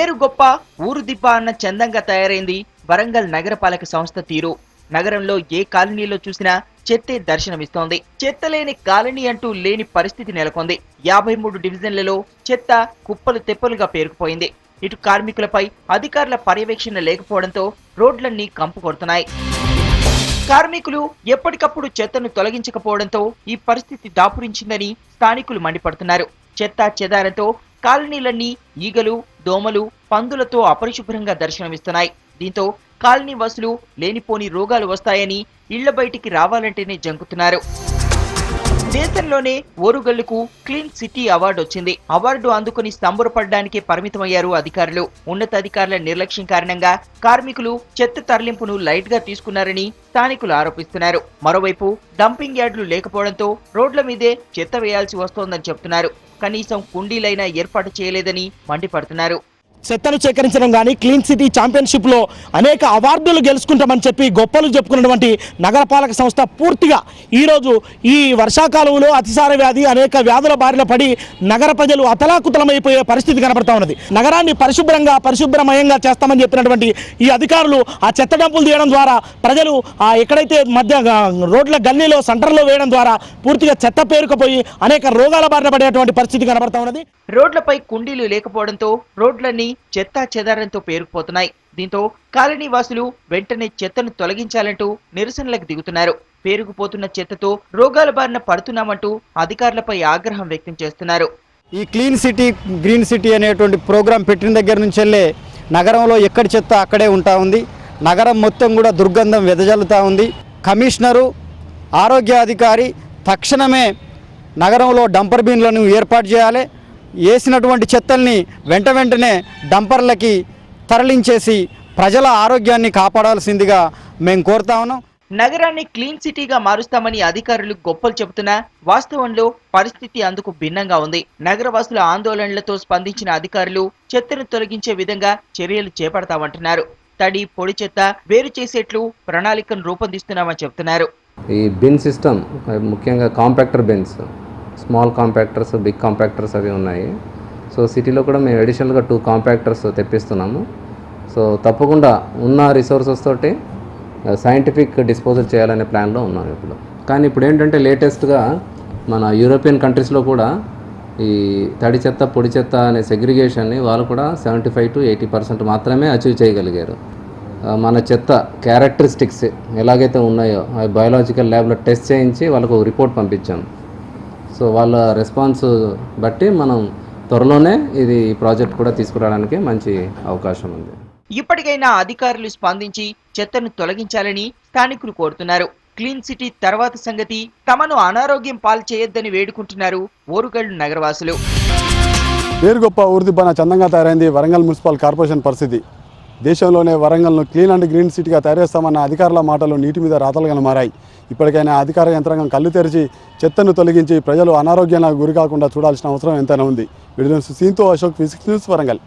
పేరు గొప్ప ఊరు దిబ్బ అన్న చందంగా తయారైంది వరంగల్ నగరపాలక సంస్థ తీరు. నగరంలో ఏ కాలనీలో చూసినా చెత్తే దర్శనమిస్తోంది. చెత్త లేని కాలనీ అంటూ లేని పరిస్థితి నెలకొంది. 53 డివిజన్లలో చెత్త కుప్పలు తెప్పలుగా పేరుకుపోయింది. ఇటు కార్మికులపై అధికారుల పర్యవేక్షణ లేకపోవడంతో రోడ్లన్నీ కంపు కొడుతున్నాయి. కార్మికులు ఎప్పటికప్పుడు చెత్తను తొలగించకపోవడంతో ఈ పరిస్థితి దాపురించిందని స్థానికులు మండిపడుతున్నారు. చెత్త చెదారంతో కాలనీలన్నీ ఈగలు, దోమలు, పందులతో అపరిశుభ్రంగా దర్శనమిస్తున్నాయి. దీంతో కాలనీ వాసులు లేనిపోని రోగాలు వస్తాయని ఇళ్ల బయటికి రావాలంటేనే జంకుతున్నారు. దేశంలోనే ఓరుగల్లుకు క్లీన్ సిటీ అవార్డు వచ్చింది. అవార్డు అందుకుని సంబరపడడానికే పరిమితమయ్యారు అధికారులు. ఉన్నతాధికారుల నిర్లక్ష్యం కారణంగా కార్మికులు చెత్త తరలింపును లైట్ గా తీసుకున్నారని స్థానికులు ఆరోపిస్తున్నారు. మరోవైపు డంపింగ్ యార్డులు లేకపోవడంతో రోడ్ల మీదే చెత్త వేయాల్సి వస్తోందని చెబుతున్నారు. కనీసం కుండీలైనా ఏర్పాటు చేయలేదని మండిపడుతున్నారు. చెత్తను సేకరించడం కానీ క్లీన్ సిటీ ఛాంపియన్షిప్ లో అనేక అవార్డులు గెలుచుకుంటామని చెప్పి గొప్పలు చెప్పుకున్నటువంటి నగరపాలక సంస్థ పూర్తిగా ఈరోజు ఈ వర్షాకాలంలో అతిసార వ్యాధి అనేక వ్యాధుల బారిన పడి నగర ప్రజలు అతలాకుతలమైపోయే పరిస్థితి కనబడతా ఉన్నది. నగరాన్ని పరిశుభ్రమయంగా చేస్తామని చెప్పినటువంటి ఈ అధికారులు ఆ చెత్త డంపులు తీయడం ద్వారా ప్రజలు ఎక్కడైతే మధ్య రోడ్ల గల్లీలో సెంటర్లో వేయడం ద్వారా పూర్తిగా చెత్త పేరుకుపోయి అనేక రోగాల బారిన పడేటువంటి పరిస్థితి కనబడతా ఉన్నది. రోడ్లపై కుండీలు లేకపోవడంతో రోడ్లన్నీ చెత్తా చెదారంతో పేరుకుపోతున్నాయి. దీంతో కాలనీ వాసులు వెంటనే చెత్తను తొలగించాలంటూ నిరసనలకు దిగుతున్నారు. పేరుకుపోతున్న చెత్తతో రోగాల బారిన పడుతున్నామంటూ అధికారులపై ఆగ్రహం వ్యక్తం చేస్తున్నారు. ఈ క్లీన్ సిటీ గ్రీన్ సిటీ అనేటువంటి ప్రోగ్రాం పెట్టిన దగ్గర నుంచి వెళ్ళే నగరంలో ఎక్కడి చెత్త అక్కడే ఉంటా ఉంది. నగరం మొత్తం కూడా దుర్గంధం వెదజల్లుతూ ఉంది. కమిషనరు, ఆరోగ్య అధికారి తక్షణమే నగరంలో డంపర్ బిన్లను ఏర్పాటు చేయాలి. వేసినటువంటి చెత్తల్ని వెంటనే డంపర్లకి తరలించేసి ప్రజల ఆరోగ్యాన్ని కాపాడాల్సిందిగా మేము కోరుతా ఉన్నాం. నగరాన్ని క్లీన్ సిటీగా మారుస్తామని అధికారులు గొప్పలు చెబుతున్నా వాస్తవంలో పరిస్థితి అందుకు భిన్నంగా ఉంది. నగరవాసుల ఆందోళనలతో స్పందించిన అధికారులు చెత్తను తొలగించే విధంగా చర్యలు చేపడతామంటున్నారు. తడి, పొడి చెత్త వేరు చేసేట్లు ప్రణాళికను రూపొందిస్తున్నామని చెబుతున్నారు. ఈ బిన్ సిస్టమ్ ముఖ్యంగా compactor bins, small compactors, big compactors అవి ఉన్నాయి. సో సిటీలో కూడా మేము అడిషనల్గా 2 కాంపాక్టర్స్ తెప్పిస్తున్నాము. సో తప్పకుండా ఉన్న రిసోర్సెస్ తోటి సైంటిఫిక్ డిస్పోజల్ చేయాలనే ప్లాన్లో ఉన్నాం ఇప్పుడు. కానీ ఇప్పుడు ఏంటంటే లేటెస్ట్గా మన యూరోపియన్ కంట్రీస్లో కూడా ఈ తడి చెత్త, పొడి చెత్త అనే సెగ్రిగేషన్ని వాళ్ళు కూడా 75 to 80% మాత్రమే అచీవ్ చేయగలిగారు. మన చెత్త క్యారెక్టరిస్టిక్స్ ఎలాగైతే ఉన్నాయో అవి బయాలజికల్ ల్యాబ్లో టెస్ట్ చేయించి వాళ్ళకు రిపోర్ట్ పంపించాం. సో వాళ్ళ రెస్పాన్స్ బట్టి మనం త్వరలోనే ఇది ప్రాజెక్ట్ కూడా తీసుకురావడానికి మంచి అవకాశం ఉంది. ఇప్పటికైనా అధికారులు స్పందించి చెత్తను తొలగించాలని స్థానికులు కోరుతున్నారు. క్లీన్ సిటీ తర్వాత సంగతి తమను అనారోగ్యం పాలు చేయొద్దని వేడుకుంటున్నారు ఓరుగల్లు నగరవాసులు. పేరు గొప్ప ఊరిదిబ్బన చందంగా తయారైంది వరంగల్ మున్సిపల్ కార్పొరేషన్ పరిస్థితి. దేశంలోనే వరంగల్ను క్లీన్ అండ్ గ్రీన్ సిటీగా తయారు చేస్తామన్న అధికారుల మాటలు నీటి మీద రాతలుగా మారాయి. ఇప్పటికైనా అధికార యంత్రాంగం కళ్ళు తెరిచి చెత్తను తొలగించి ప్రజలు అనారోగ్యానికి గురి కాకుండా చూడాల్సిన అవసరం ఎంతైనా ఉంది. వీడియో సీన్తో అశోక్, V6 న్యూస్, వరంగల్.